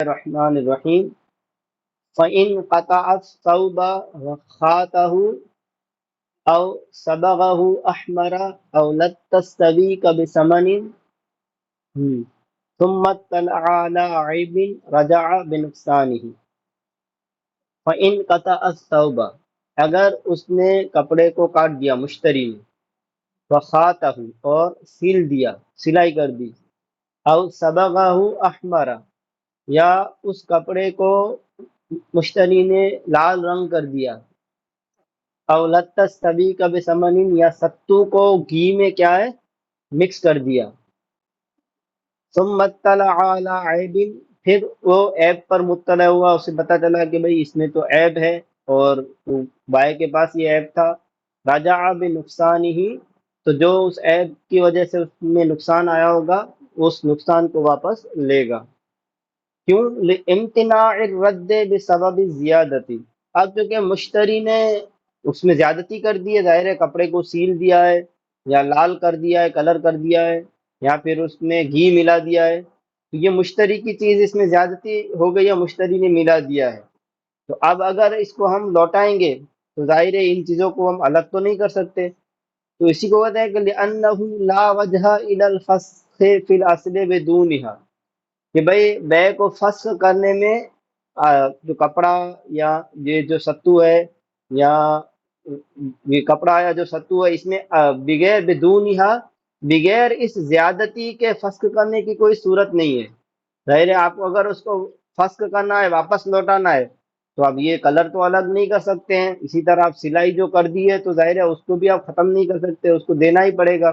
الرحمن الرحیم فَإِنْ قَطَعَ الثَّوْبَ وَخَاتَهُ أَوْ صَبَغَهُ أَحْمَرَ أَوْ لَتَّ السَّبِيكَ بِثَمَنٍ ثُمَّ اطَّلَعَ عَلَى عَيْبٍ رَجَعَ بِنُقْصَانِهِ۔ فَإِنْ قَطَعَ الثَّوْبَ، اگر اس نے کپڑے کو کاٹ دیا مشتری نے، وَخَاتَهُ اور سیل دیا، سلائی کر دی، او صبغه احمر یا اس کپڑے کو مشتری نے لال رنگ کر دیا، او لت السبیک بثمن یا ستو کو گھی میں کیا ہے مکس کر دیا، ثم اطلع علی عیب، پھر وہ عیب پر مطلع ہوا، اسے پتہ چلا کہ بھئی اس میں تو عیب ہے اور بائے کے پاس یہ عیب تھا، رجع بنقصانہ، تو جو اس عیب کی وجہ سے اس میں نقصان آیا ہوگا اس نقصان کو واپس لے گا۔ کیوں؟ لامتناع الرد بسبب الزیادتی، اب چونکہ مشتری نے اس میں زیادتی کر دی ہے، ظاہر ہے کپڑے کو سیل دیا ہے یا لال کر دیا ہے، کلر کر دیا ہے، یا پھر اس میں گھی ملا دیا ہے، تو یہ مشتری کی چیز، اس میں زیادتی ہو گئی ہے، مشتری نے ملا دیا ہے، تو اب اگر اس کو ہم لوٹائیں گے تو ظاہر ہے ان چیزوں کو ہم الگ تو نہیں کر سکتے، تو اسی کو کہتے ہیں کہ لأنه لا وجہ الى الفسخ فی الاصل بدونها، کہ بھئی بے کو فسخ کرنے میں جو کپڑا یا یہ جو ستو ہے یا یہ کپڑا یا جو ستو ہے اس میں بغیر بدونہا، بغیر اس زیادتی کے فسخ کرنے کی کوئی صورت نہیں ہے۔ ظاہر ہے آپ کو اگر اس کو فسخ کرنا ہے، واپس لوٹانا ہے، تو آپ یہ کلر تو الگ نہیں کر سکتے ہیں، اسی طرح آپ سلائی جو کر دی ہے تو ظاہر ہے اس کو بھی آپ ختم نہیں کر سکتے، اس کو دینا ہی پڑے گا،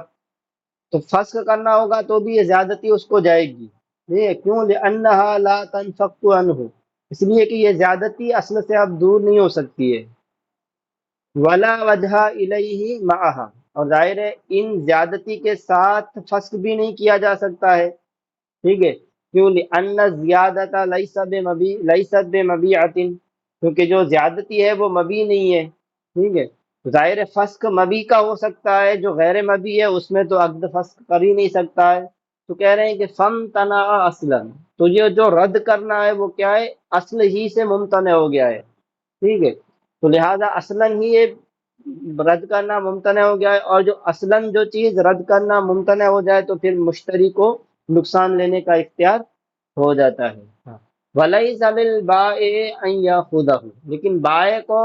تو فسخ کرنا ہوگا تو بھی یہ زیادتی اس کو جائے گی، یہ کیوں؟ لأنہا لا تنفک عنہ، اس لیے کہ یہ زیادتی اصل سے اب دور نہیں ہو سکتی ہے، ولا وجہ الیہ معہا، اور ظاہر ہے ان زیادتی کے ساتھ فسخ بھی نہیں کیا جا سکتا ہے، ٹھیک ہے، کیوں؟ لأن الزیادۃ لیست بمبیعۃ، کیونکہ جو زیادتی ہے وہ مبیع نہیں ہے، ٹھیک ہے، تو ظاہر ہے فسق مبیع کا ہو سکتا ہے، جو غیر مبیع ہے اس میں تو عقد فسق کر ہی نہیں سکتا ہے، تو کہہ رہے ہیں کہ فامتنع اصلا، تو یہ جو رد کرنا ہے وہ کیا ہے؟ اصل ہی سے ممتنع ہو گیا ہے، ٹھیک ہے، تو لہذا اصلاً ہی یہ رد کرنا ممتنع ہو گیا ہے، اور جو اصلاً جو چیز رد کرنا ممتنع ہو جائے تو پھر مشتری کو نقصان لینے کا اختیار ہو جاتا ہے۔ وَلَيْسَ لِلْبَائِعِ أَن يَأْخُذَهُ، لیکن بائع کو،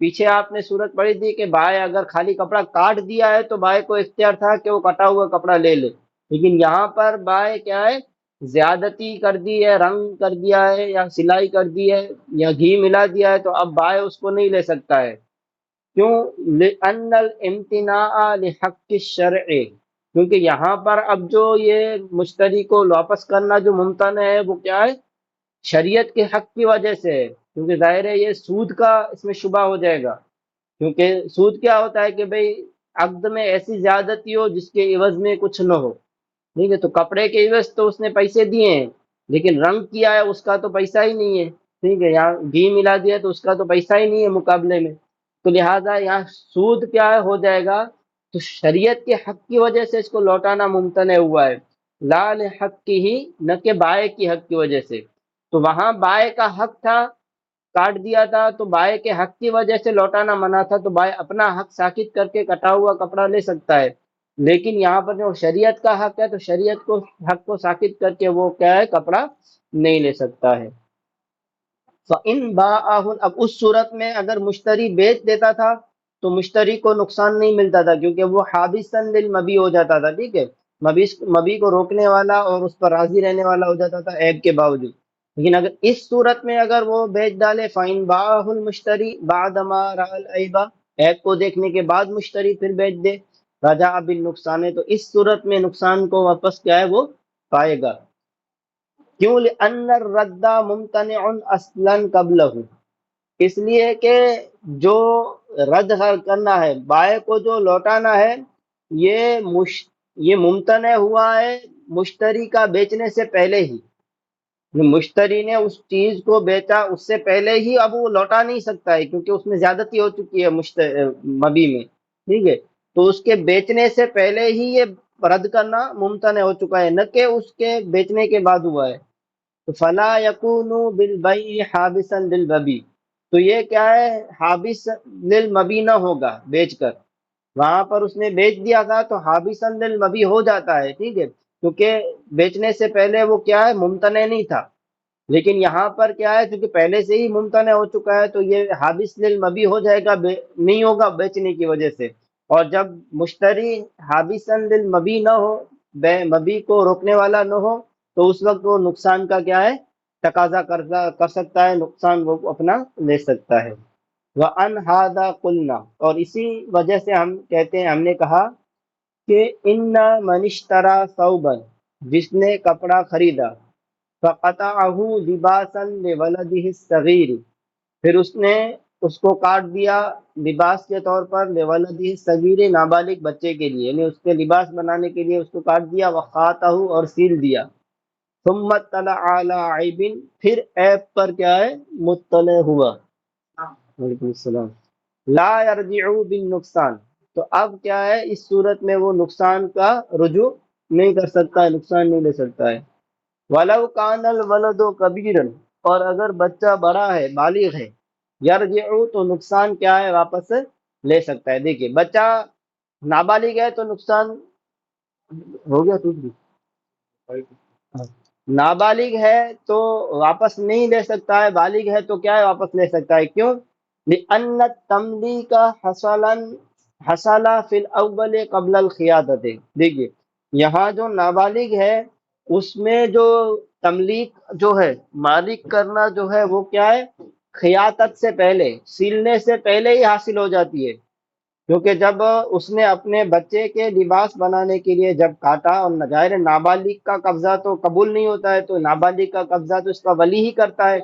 پیچھے آپ نے صورت پڑھی تھی کہ بائع اگر خالی کپڑا کاٹ دیا ہے تو بائع کو اختیار تھا کہ وہ کٹا ہوا کپڑا لے لے، لیکن یہاں پر بائع کیا ہے؟ زیادتی کر دی ہے، رنگ کر دیا ہے یا سلائی کر دی ہے یا گھی ملا دیا ہے، تو اب بائع اس کو نہیں لے سکتا ہے، کیوں؟ لأن الامتناع لحق الشرع، کیونکہ یہاں پر اب جو یہ مشتری کو واپس کرنا جو ممتنع ہے وہ کیا ہے؟ شریعت کے حق کی وجہ سے ہے، کیونکہ ظاہر ہے یہ سود کا اس میں شبہ ہو جائے گا، کیونکہ سود کیا ہوتا ہے کہ بھئی عقد میں ایسی زیادتی ہو جس کے عوض میں کچھ نہ ہو، ٹھیک ہے، تو کپڑے کے عوض تو اس نے پیسے دیے ہیں لیکن رنگ کیا ہے اس کا تو پیسہ ہی نہیں ہے، ٹھیک ہے، یہاں گھی ملا دیا تو اس کا تو پیسہ ہی نہیں ہے مقابلے میں، تو لہٰذا یہاں سود کیا ہو جائے گا؟ تو شریعت کے حق کی وجہ سے اس کو لوٹانا ممتنع ہوا ہے، لا لحق ہی، نہ کہ بائع کی حق کی وجہ سے، تو وہاں بائع کا حق تھا، کاٹ دیا تھا تو بائع کے حق کی وجہ سے لوٹانا منع تھا، تو بائع اپنا حق ساکت کر کے کٹا ہوا کپڑا لے سکتا ہے، لیکن یہاں پر جو شریعت کا حق ہے تو شریعت کو حق کو ساکت کر کے وہ کیا ہے؟ کپڑا نہیں لے سکتا ہے۔ فَإِن بَاعَهُ، اب اس صورت میں اگر مشتری بیچ دیتا تھا تو مشتری کو نقصان نہیں ملتا تھا، کیونکہ وہ حابساً للمبیع ہو جاتا تھا، ٹھیک ہے، مبیع کو روکنے والا اور اس پر راضی رہنے والا ہو جاتا تھا عیب کے باوجود، لیکن اگر اس صورت میں اگر وہ بیچ ڈالے، فَإِن بَاعَهُ الْمُشْتَرِي بَعْدَمَا رَأَى الْعَيْبَ، عیب کو دیکھنے کے بعد مشتری پھر بیچ دے، رجع بالنقصان، تو اس صورت میں نقصان کو واپس کیا ہے وہ پائے گا، کیوں؟ لأن الرد ممتنع اصلا قبلہ، اس لیے کہ جو رد کرنا ہے، بائع کو جو لوٹانا ہے، یہ ممتنع ہوا ہے مشتری کا بیچنے سے پہلے ہی، مشتری نے اس چیز کو بیچا اس سے پہلے ہی اب وہ لوٹا نہیں سکتا ہے، کیونکہ اس میں زیادتی ہو چکی ہے مبی میں، ٹھیک ہے، تو اس کے بیچنے سے پہلے ہی یہ رد کرنا ممتنع ہو چکا ہے، نہ کہ اس کے بیچنے کے بعد ہوا ہے، فلا یکون بالبیع حابسا للمبی، تو یہ کیا ہے، حابس للمبی نہ ہوگا بیچ کر، وہاں پر اس نے بیچ دیا تھا تو حابسا للمبی ہو جاتا ہے، ٹھیک ہے، کیونکہ بیچنے سے پہلے وہ کیا ہے، ممتنع نہیں تھا، لیکن یہاں پر کیا ہے، کیونکہ پہلے سے ہی ممتنع ہو چکا ہے تو یہ حابس للمبی ہو جائے گا، نہیں ہوگا بیچنے کی وجہ سے، اور جب مشتری حابسا للمبی نہ ہو، بے مبی کو روکنے والا نہ ہو، تو اس وقت وہ نقصان کا کیا ہے، تقاضا کر سکتا ہے، نقصان وہ اپنا لے سکتا ہے۔ وَأَنْ هَذَا قُلْنَا، اور اسی وجہ سے ہم کہتے ہیں، ہم نے کہا کہ ان من اشترى ثوبا، جس نے کپڑا خریدا، فقطعه لباسا لولده الصغیر، پھر اس نے اس کو کاٹ دیا لباس کے طور پر، لولده الصغیر، نابالغ بچے کے لیے، یعنی اس کے لباس بنانے کے لیے اس کو کاٹ دیا، وخاطہ، اور سیل دیا، ثم اطلع علی عیب، پھر عیب پر کیا ہے، مطلع ہوا، وعلیکم السلام، لا یرجع بالنقصان، تو اب کیا ہے، اس صورت میں وہ نقصان کا رجوع نہیں کر سکتا ہے، نقصان نہیں لے سکتا ہے۔ وَلَوْ كَانَ الْوَلَدُ كَبِيرًا، اور اگر بچہ بڑا ہے، بالغ ہے، یرجع، تو نقصان کیا ہے، واپس لے سکتا ہے۔ دیکھیے بچہ نابالغ ہے تو نقصان ہو گیا، ٹوٹ گئی، نابالغ ہے تو واپس نہیں لے سکتا ہے، بالغ ہے تو کیا ہے، واپس لے سکتا ہے، کیوں؟ لِأَنَّ التَّمْلِيكَ حَصَلَ فِي الْأَوَّلِ قَبْلَ الْخِيَاطَةِ، دیکھیے یہاں جو نابالغ ہے اس میں جو تملیک جو ہے، مالک کرنا جو ہے، وہ کیا ہے، خیاطت سے پہلے، سیلنے سے پہلے ہی حاصل ہو جاتی ہے، کیونکہ جب اس نے اپنے بچے کے لباس بنانے کے لیے جب کاٹا، اور ظاہر ہے نابالغ کا قبضہ تو قبول نہیں ہوتا ہے، تو نابالغ کا قبضہ تو اس کا ولی ہی کرتا ہے،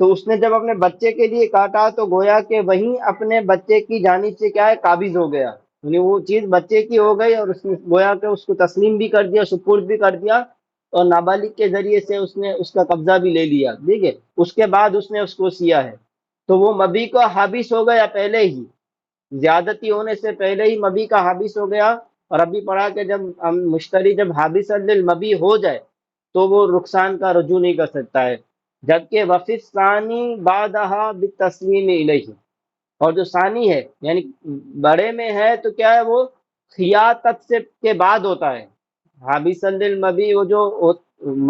تو اس نے جب اپنے بچے کے لیے کاٹا تو گویا کہ وہیں اپنے بچے کی جانب سے کیا ہے، قابض ہو گیا، یعنی وہ چیز بچے کی ہو گئی، اور اس نے گویا کہ اس کو تسلیم بھی کر دیا، سپرد بھی کر دیا، اور نابالغ کے ذریعے سے اس نے اس کا قبضہ بھی لے لیا، ٹھیک ہے، اس کے بعد اس نے اس کو سیا ہے، تو وہ مبی کو حابس ہو گیا پہلے ہی، زیادتی ہونے سے پہلے ہی مبی کا حابس ہو گیا، اور ابھی پڑھا کہ جب مشتری جب حابس للمبی ہو جائے تو وہ رخصان کا رجوع نہیں کر سکتا ہے، جبکہ وفی ثانی بعدہا بالتسلیم الیہ، اور جو ثانی ہے یعنی بڑے میں ہے تو کیا ہے، وہ خیاطت سے کے بعد ہوتا ہے، حابس للمبی وہ جو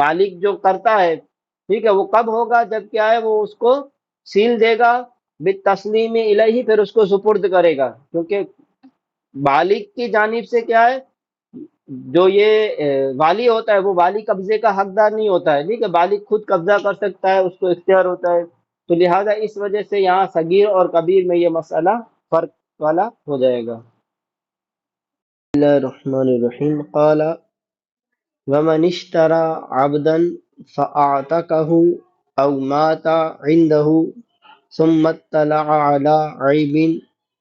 مالک جو کرتا ہے، ٹھیک ہے، وہ کب ہوگا، جب کیا ہے، وہ اس کو سیل دے گا بالتسلیم الیہ، پھر اس کو سپرد کرے گا، کیونکہ بالغ کی جانب سے کیا ہے، جو یہ والی ہوتا ہے وہ والی قبضے کا حقدار نہیں ہوتا ہے، ٹھیک ہے، بالغ خود قبضہ کر سکتا ہے، اس کو اختیار ہوتا ہے، تو لہٰذا اس وجہ سے یہاں صغیر اور کبیر میں یہ مسئلہ فرق والا ہو جائے گا۔ بسم اللہ الرحمن الرحیم، قال ومن اشترى عبدا فاعتقه او مات عنده ثم اطلع على عیب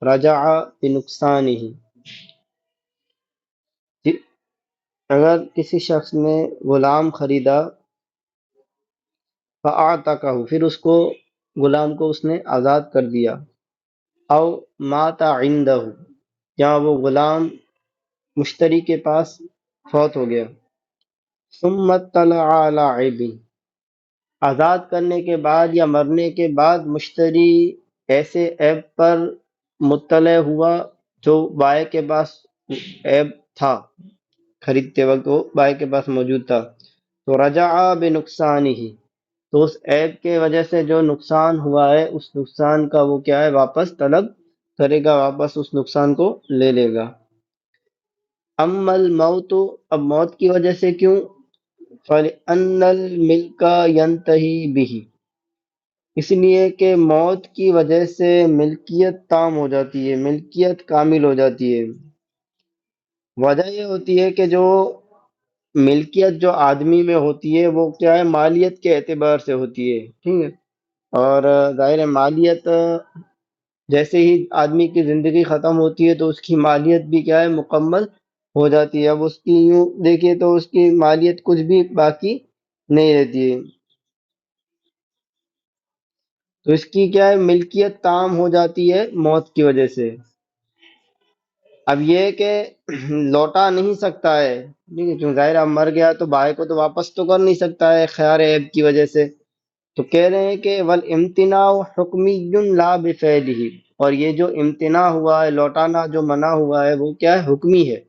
رجع بنقصانه، اگر کسی شخص نے غلام خریدا، فاعتقه، پھر اس کو غلام کو اس نے آزاد کر دیا، او مات عنده، یا وہ غلام مشتری کے پاس فوت ہو گیا، ثم اطلع علی عیب، آزاد کرنے کے بعد یا مرنے کے بعد مشتری ایسے عیب پر مطلع ہوا جو بائع کے پاس عیب تھا، خریدتے وقت وہ بائع کے پاس موجود تھا، تو رجع بنقصانہ، تو اس عیب کے وجہ سے جو نقصان ہوا ہے اس نقصان کا وہ کیا ہے، واپس طلب کرے گا، واپس اس نقصان کو لے لے گا۔ اما الموت، اب موت کی وجہ سے کیوں، فَلِأَنَّ الْمِلْكَ يَنْتَهِي بِهِ، اس لیے کہ موت کی وجہ سے ملکیت تام ہو جاتی ہے، ملکیت کامل ہو جاتی ہے۔ وجہ یہ ہوتی ہے کہ جو ملکیت جو آدمی میں ہوتی ہے وہ کیا ہے، مالیت کے اعتبار سے ہوتی ہے، ٹھیک ہے، اور ظاہر ہے مالیت جیسے ہی آدمی کی زندگی ختم ہوتی ہے تو اس کی مالیت بھی کیا ہے، مکمل ہو جاتی ہے، اب اس کی یوں دیکھیے تو اس کی مالیت کچھ بھی باقی نہیں رہتی ہے، تو اس کی کیا ہے، ملکیت تام ہو جاتی ہے موت کی وجہ سے۔ اب یہ کہ لوٹا نہیں سکتا ہے، ٹھیک ہے، کیوں ظاہر اب مر گیا تو بھائی کو تو واپس تو کر نہیں سکتا ہے خیار عیب کی وجہ سے. تو کہہ رہے ہیں کہ والامتناع حکمی لا بفعلہ، اور یہ جو امتناع ہوا ہے، لوٹانا جو منع ہوا ہے، وہ کیا ہے؟ حکمی ہے.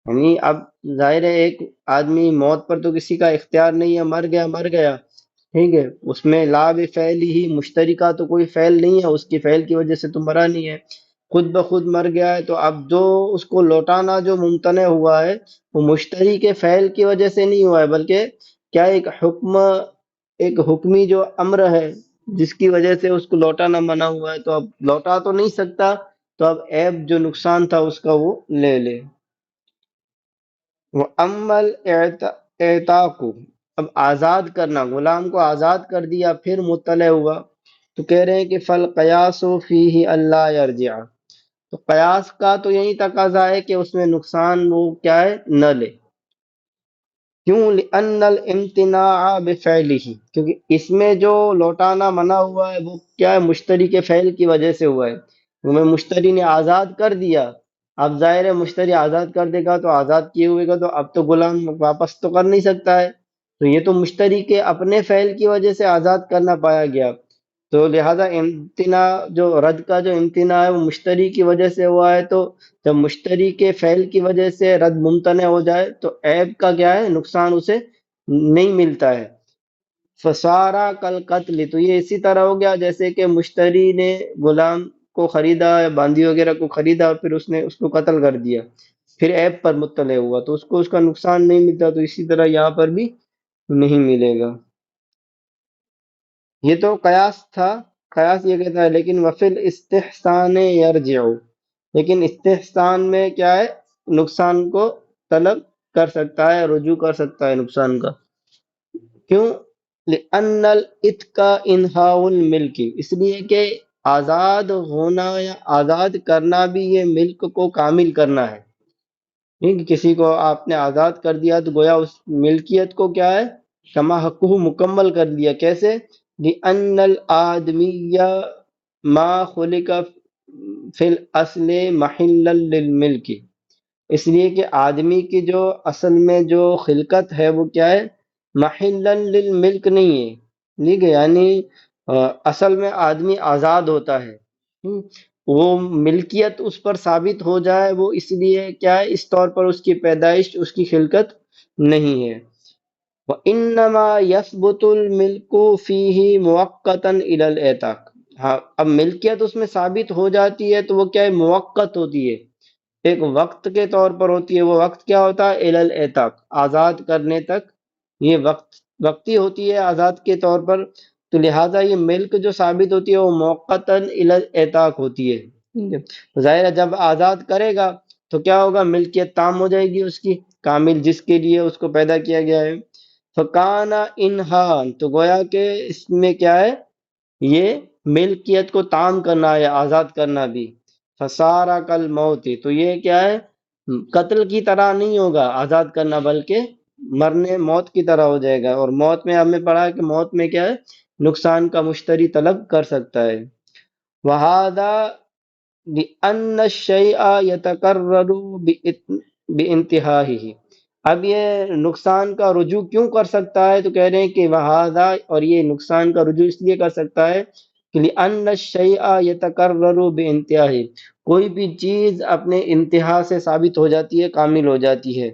یعنی اب ظاہر ہے ایک آدمی موت پر تو کسی کا اختیار نہیں ہے، مر گیا مر گیا، ٹھیک ہے، اس میں لا بفعل ہی مشتری کا تو کوئی فعل نہیں ہے، اس کی فعل کی وجہ سے تو مرا نہیں ہے، خود بخود مر گیا ہے. تو اب جو اس کو لوٹانا جو ممتنع ہوا ہے وہ مشتری کے فعل کی وجہ سے نہیں ہوا ہے، بلکہ کیا ایک حکم، ایک حکمی جو امر ہے جس کی وجہ سے اس کو لوٹانا منع ہوا ہے. تو اب لوٹا تو نہیں سکتا، تو اب عیب جو نقصان تھا اس کا وہ لے لے. وَأَمَّا الْإِعْتَاقُ، اب آزاد کرنا، غلام کو آزاد کر دیا پھر مطلع ہوا، تو کہہ رہے ہیں کہ فَالْقِيَاسُ فِيهِ أَلَّا يَرْجِعَ، تو قیاس کا تو یہی تقاضا ہے کہ اس میں نقصان وہ کیا ہے؟ نہ لے. کیوں؟ لِأَنَّ الْإِمْتِنَاعَ بِفِعْلِهِ، کیونکہ اس میں جو لوٹانا منع ہوا ہے وہ کیا ہے؟ مشتری کے فعل کی وجہ سے ہوا ہے. وہ مشتری نے آزاد کر دیا، اب ظاہر ہے مشتری آزاد کر دے گا تو آزاد کیے ہوئے کا تو اب تو غلام واپس تو کر نہیں سکتا ہے، تو یہ تو مشتری کے اپنے فعل کی وجہ سے آزاد کرنا پایا گیا. تو لہذا امتناع جو رد کا جو امتناع ہے وہ مشتری کی وجہ سے ہوا ہے، تو جب مشتری کے فعل کی وجہ سے رد ممتنع ہو جائے تو عیب کا کیا ہے؟ نقصان اسے نہیں ملتا ہے. فسارا کل قتل، تو یہ اسی طرح ہو گیا جیسے کہ مشتری نے غلام کو خریدا یا باندی وغیرہ کو خریدا اور پھر اس نے اس کو قتل کر دیا، پھر عیب پر مطلع ہوا تو اس کو اس کا نقصان نہیں ملتا، تو اسی طرح یہاں پر بھی نہیں ملے گا. یہ تو قیاس تھا. قیاس یہ کہتا ہے لیکن وفل استحسان یرجع، لیکن استحسان میں کیا ہے؟ نقصان کو طلب کر سکتا ہے، رجوع کر سکتا ہے نقصان کا. کیوں؟ لأن الاتق انہاء الملک، اس لیے کہ آزاد ہونا یا آزاد کرنا بھی یہ ملک کو کامل کرنا ہے. ٹھیک ہے، کسی کو آپ نے آزاد کر دیا تو گویا اس ملکیت کو کیا ہے؟ کما حقہ مکمل کر دیا. کیسے؟ لأن الآدمی ما خلق فی الاصل محلا للملک، اس لیے کہ آدمی کی جو اصل میں جو خلقت ہے وہ کیا ہے؟ محلا للملک نہیں ہے. ٹھیک ہے، یعنی اصل میں آدمی آزاد ہوتا ہے. ہم، وہ ملکیت اس پر ثابت ہو جائے وہ اس لیے کیا ہے؟ اس طور پر اس کی پیدائش، اس کی خلقت نہیں ہے. وَإِنَّمَا يَثْبُتُ الْمِلْكُ فِيهِ مُؤَقَّتًا إِلَى الْإِعْتَاقِ، ہاں اب ملکیت اس میں ثابت ہو جاتی ہے تو وہ کیا ہے؟ موقت ہوتی ہے، ایک وقت کے طور پر ہوتی ہے. وہ وقت کیا ہوتا ہے؟ الی الاعتاق، آزاد کرنے تک. یہ وقتی ہوتی ہے آزاد کے طور پر، تو لہٰذا یہ ملک جو ثابت ہوتی ہے وہ موقتاً الی الاعتاق ہوتی ہے. ٹھیک ہے، ظاہر ہے جب آزاد کرے گا تو کیا ہوگا؟ ملکیت تام ہو جائے گی اس کی، کامل جس کے لیے اس کو پیدا کیا گیا ہے. فکانا انہا، تو گویا کہ اس میں کیا ہے؟ یہ ملکیت کو تام کرنا ہے، آزاد کرنا بھی. فسارا کل موت، تو یہ کیا ہے؟ قتل کی طرح نہیں ہوگا آزاد کرنا، بلکہ مرنے موت کی طرح ہو جائے گا. اور موت میں ہم نے پڑھا ہے کہ موت میں کیا ہے؟ نقصان کا مشتری طلب کر سکتا ہے. وَهَذَا لِأَنَّ الشَّيْءَ يَتَكَرَّرُ بِانتہائِهِ، اب یہ نقصان کا رجوع کیوں کر سکتا ہے؟ تو کہہ رہے ہیں کہ وہذا، اور یہ نقصان کا رجوع اس لیے کر سکتا ہے کہ لأن الشیء یتکرر بانتہائہ، کوئی بھی چیز اپنے انتہا سے ثابت ہو جاتی ہے، کامل ہو جاتی ہے.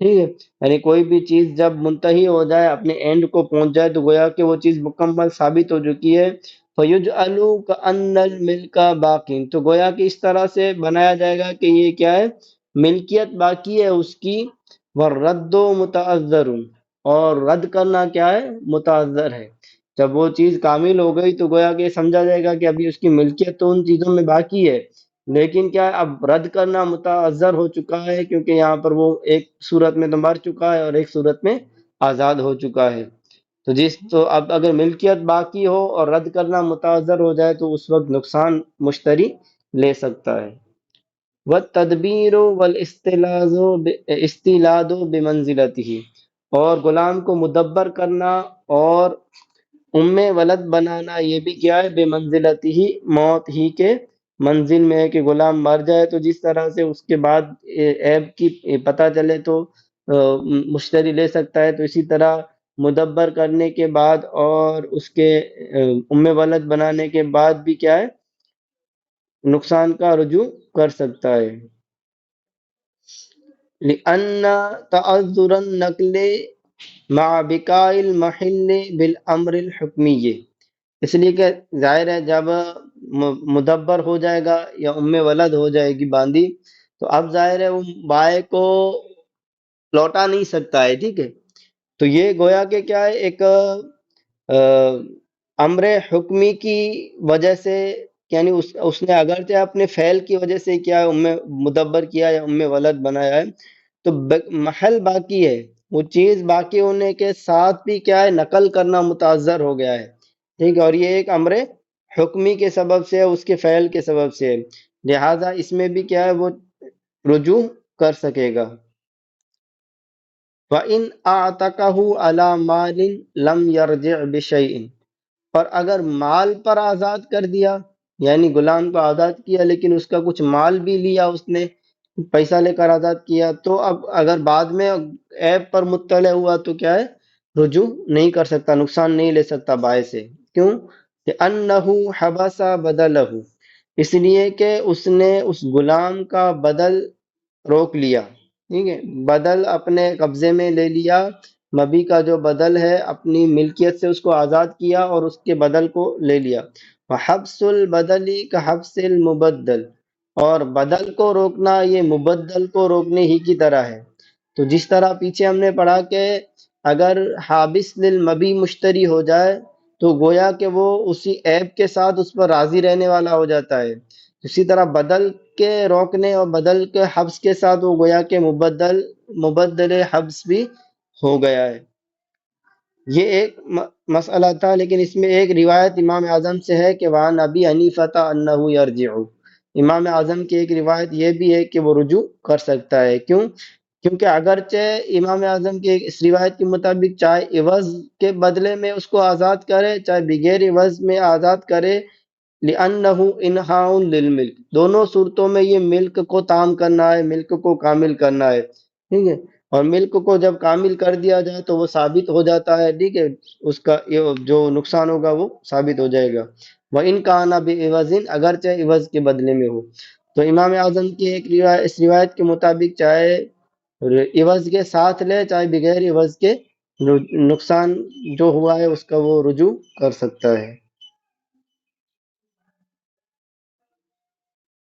ٹھیک ہے، یعنی کوئی بھی چیز جب منتہی ہو جائے، اپنے اینڈ کو پہنچ جائے، تو گویا کہ وہ چیز مکمل ثابت ہو چکی ہے. فَيُجْعَلُ كَأَنَّ الْمِلْكَ بَاقٍ، تو گویا کہ اس طرح سے بنایا جائے گا کہ یہ کیا ہے؟ ملکیت باقی ہے اس کی. وَالرَّدُّ مُتَعَذَّرٌ، اور رد کرنا کیا ہے؟ متعذر ہے. جب وہ چیز کامل ہو گئی تو گویا کہ سمجھا جائے گا کہ ابھی اس کی ملکیت تو ان چیزوں میں باقی ہے، لیکن کیا ہے؟ اب رد کرنا متعذر ہو چکا ہے، کیونکہ یہاں پر وہ ایک صورت میں تو مر چکا ہے اور ایک صورت میں آزاد ہو چکا ہے. تو اب اگر ملکیت باقی ہو اور رد کرنا متعذر ہو جائے تو اس وقت نقصان مشتری لے سکتا ہے. والتدبیر استیلاد بمنزلتہ، اور غلام کو مدبر کرنا اور ولد بنانا، یہ بھی کیا ہے؟ بمنزلتہ، موت ہی کے منزل میں ہے کہ غلام مر جائے تو جس طرح سے اس کے بعد عیب کی پتہ چلے تو مشتری لے سکتا ہے، تو اسی طرح مدبر کرنے کے بعد اور اس کے ام ولد بنانے کے بعد بھی کیا ہے، نقصان کا رجوع کر سکتا ہے۔ لأن تعذر النقل مع بقاء المحل بالامر الحکمی، اس لیے کہ ظاہر ہے جب مدبر ہو جائے گا یا ام ولد ہو جائے گی باندی، تو اب ظاہر ہے وہ بائے کو لوٹا نہیں سکتا ہے، ٹھیک ہے۔ تو یہ گویا کہ کیا ہے، ایک امر حکمی کی وجہ سے، یعنی اس نے اگرچہ اپنے فعل کی وجہ سے کیا ہے، مدبر کیا یا ام ولد بنایا ہے، تو محل باقی ہے، وہ چیز باقی ہونے کے ساتھ بھی کیا ہے، نقل کرنا متعذر ہو گیا ہے، ٹھیک ہے، اور یہ ایک امر حکمی کے سبب سے ہے، اس کے فعل کے سبب سے ہے، لہٰذا اس میں بھی کیا ہے، وہ رجوع کر سکے گا۔ وَإِنْ أَعْتَقَهُ عَلَى مَالٍ لَمْ يَرْجِعْ بِشَيْءٍ، اور اگر مال پر آزاد کر دیا، یعنی غلام کو آزاد کیا لیکن اس کا کچھ مال بھی لیا، اس نے پیسہ لے کر آزاد کیا، تو اب اگر بعد میں عیب پر مطلع ہوا تو کیا ہے، رجوع نہیں کر سکتا، نقصان نہیں لے سکتا بائے سے۔ کیوں؟ لِأَنَّهُ حَبَسَ بَدَلَهُ، اس لیے کہ اس نے اس غلام کا بدل روک لیا، ٹھیک ہے، بدل اپنے قبضے میں لے لیا، مبی کا جو بدل ہے اپنی ملکیت سے اس کو آزاد کیا اور اس کے بدل کو لے لیا۔ وحبس البدل کحبس المبدل، اور بدل کو روکنا یہ مبدل کو روکنے ہی کی طرح ہے۔ تو جس طرح پیچھے ہم نے پڑھا کہ اگر حابس للمبی مشتری ہو جائے تو گویا کہ وہ اسی عیب کے ساتھ اس پر راضی رہنے والا ہو جاتا ہے، اسی طرح بدل کے روکنے اور بدل کے حبس کے ساتھ وہ گویا کہ مبدل حبس بھی ہو گیا ہے۔ یہ ایک مسئلہ تھا، لیکن اس میں ایک روایت امام اعظم سے ہے کہ وعن ابی حنیفہ انہ یرجع، امام اعظم کی ایک روایت یہ بھی ہے کہ وہ رجوع کر سکتا ہے۔ کیوں؟ کیونکہ اگرچہ امام اعظم کی اس روایت کے مطابق چاہے عوض کے بدلے میں اس کو آزاد کرے چاہے بغیر عوض میں آزاد کرے، لِأَنَّهُ إِنْهَاءٌ لِلْمِلْک، دونوں صورتوں میں یہ ملک کو تام کرنا ہے، ملک کو کامل کرنا ہے، ٹھیک ہے، اور ملک کو جب کامل کر دیا جائے تو وہ ثابت ہو جاتا ہے، ٹھیک ہے، اس کا جو نقصان ہوگا وہ ثابت ہو جائے گا۔ وَإِنْ كَانَ بِعِوَضٍ، اگرچہ عوض کے بدلے میں ہو۔ تو امام اعظم کی ایک روایت، اس روایت کے مطابق چاہے عوض کے ساتھ لے چاہے بغیر عوض کے، نقصان جو ہوا ہے اس کا وہ رجوع کر سکتا ہے۔